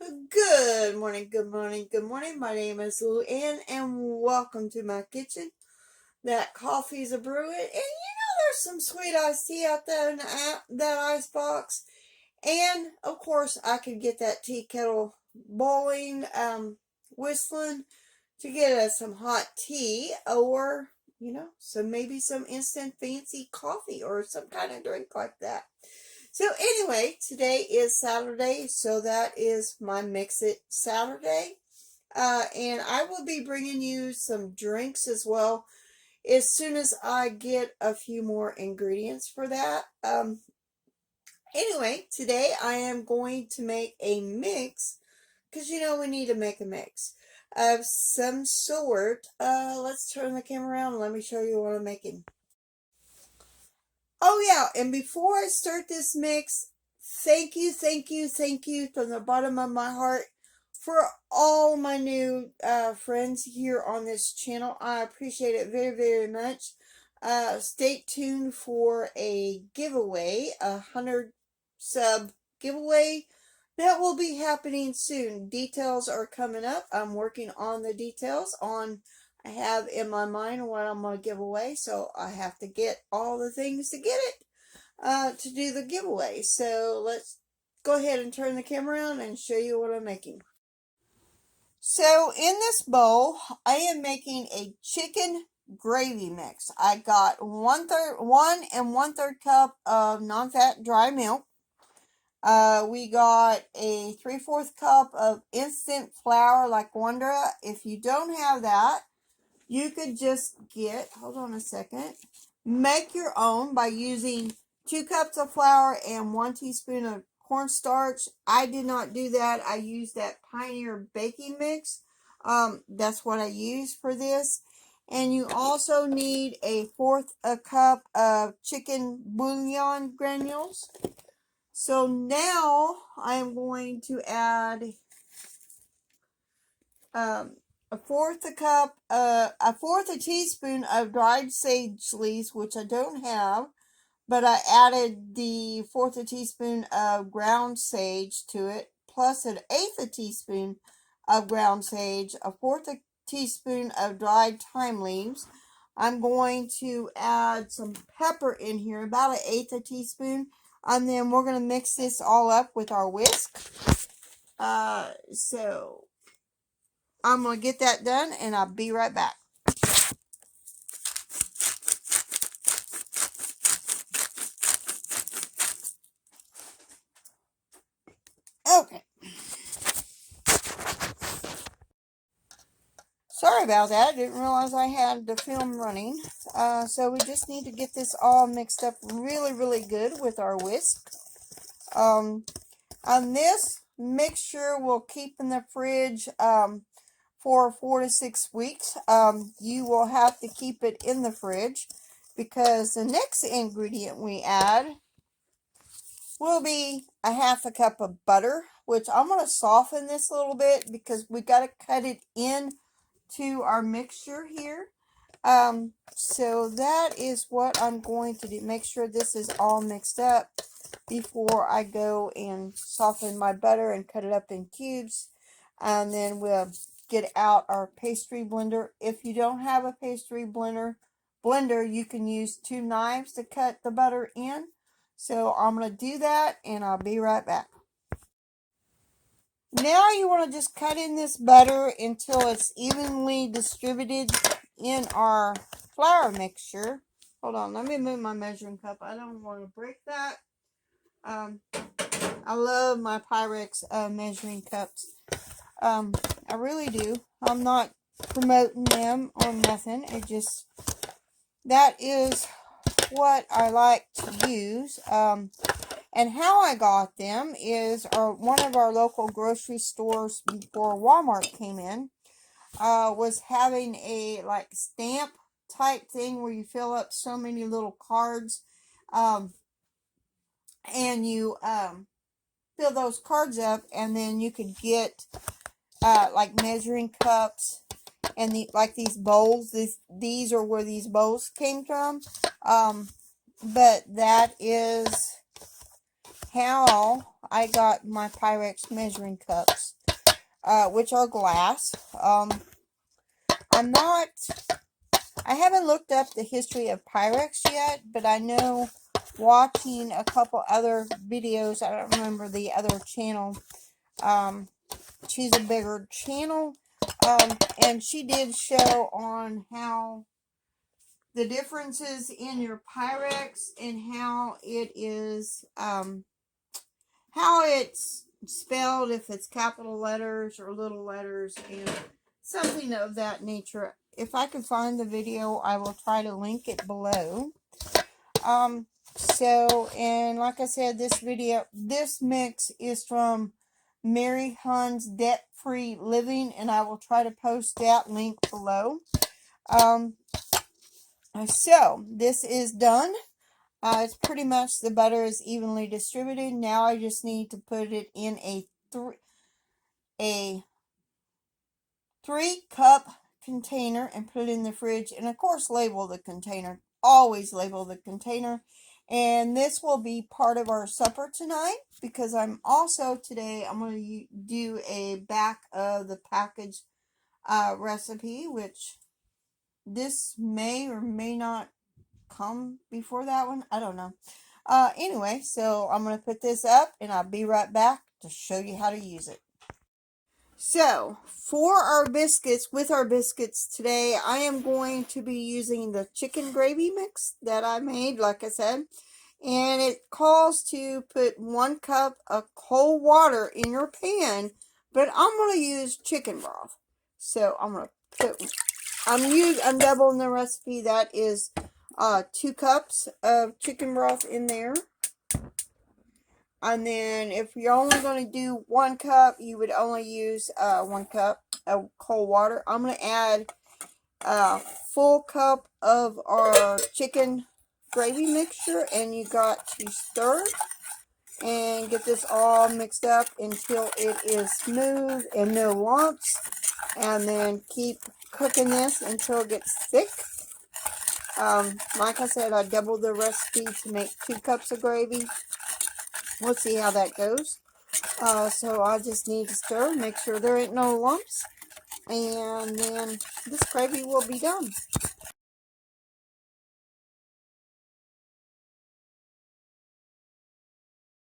Good morning, good morning, good morning. My name is LouAnn, and welcome to my kitchen. That coffee's a brewing, and there's some sweet iced tea out there in that ice box. And of course, I could get that tea kettle boiling, whistling to get us some hot tea, or maybe some instant fancy coffee or some kind of drink like that. So anyway, today is Saturday, so that is my Mix It Saturday. And I will be bringing you some drinks as well as soon as I get a few more ingredients for that. Anyway, today I am going to make a mix because we need to make a mix of some sort. Let's turn the camera around and let me show you what I'm making. Oh yeah, and before I start this mix, thank you from the bottom of my heart for all my new friends here on this channel. I appreciate it very much. Stay tuned for a giveaway, 100 sub giveaway that will be happening soon. Details are coming up. I'm working on the details I have in my mind what I'm going to give away, so I have to get all the things to get it to do the giveaway. So let's go ahead and turn the camera on and show you what I'm making. So in this bowl, I am making a chicken gravy mix. I got 1 1/3 cup of non-fat dry milk. We got a 3/4 cup of instant flour like Wonder. If you don't have that, you could just get, hold on a second, make your own by using 2 cups of flour and 1 teaspoon of cornstarch. I did not do that. I used that Pioneer baking mix. That's what I used for this. And you also need a 1/4 cup of chicken bouillon granules. So now I am going to add a 1/4 teaspoon of dried sage leaves, which I don't have, but I added the 1/4 teaspoon of ground sage to it, plus 1/8 teaspoon of ground sage, a 1/4 teaspoon of dried thyme leaves. I'm going to add some pepper in here, about 1/8 teaspoon, and then we're going to mix this all up with our whisk. So I'm going to get that done, and I'll be right back. Okay. Sorry about that. I didn't realize I had the film running. So we just need to get this all mixed up really good with our whisk. And this mixture will keep in the fridge for 4 to 6 weeks. You will have to keep it in the fridge because the next ingredient we add will be a 1/2 cup of butter, which I'm going to soften this a little bit because we got to cut it in to our mixture here. So that is what I'm going to do. Make sure this is all mixed up before I go and soften my butter and cut it up in cubes. And then we'll get out our pastry blender. If you don't have a pastry blender, you can use 2 knives to cut the butter in. So I'm going to do that, and I'll be right back. Now you want to just cut in this butter until it's evenly distributed in our flour mixture. Hold on, let me move my measuring cup. I don't want to break that. I love my Pyrex measuring cups. I really do. I'm not promoting them or nothing. That is what I like to use. And how I got them is one of our local grocery stores before Walmart came in was having a stamp type thing where you fill up so many little cards, and you fill those cards up, and then you could get measuring cups and these bowls. These are where these bowls came from. But that is how I got my Pyrex measuring cups, which are glass. I haven't looked up the history of Pyrex yet, but I know watching a couple other videos, I don't remember the other channel, she's a bigger channel, and she did show on how the differences in your Pyrex and how it is, how it's spelled, if it's capital letters or little letters, and something of that nature. If I can find the video, I will try to link it below. And like I said, this mix is from Mary Hunn's Debt-Free Living, and I will try to post that link below. So this is done. It's pretty much, the butter is evenly distributed. Now I just need to put it in a 3-cup container and put it in the fridge. And of course, label the container. Always label the container. And this will be part of our supper tonight, because I'm going to do a back of the package recipe, which this may or may not come before that one. I don't know. Anyway, so I'm going to put this up and I'll be right back to show you how to use it. So, for our biscuits, today, I am going to be using the chicken gravy mix that I made, like I said. And it calls to put 1 cup of cold water in your pan, but I'm going to use chicken broth. So, I'm doubling the recipe. That is 2 cups of chicken broth in there. And then if you're only going to do 1 cup, you would only use 1 cup of cold water. I'm going to add a full cup of our chicken gravy mixture, and you got to stir and get this all mixed up until it is smooth and no lumps. And then keep cooking this until it gets thick. Like I said, I doubled the recipe to make 2 cups of gravy. We'll see how that goes. So I just need to stir, make sure there ain't no lumps, and then this gravy will be done.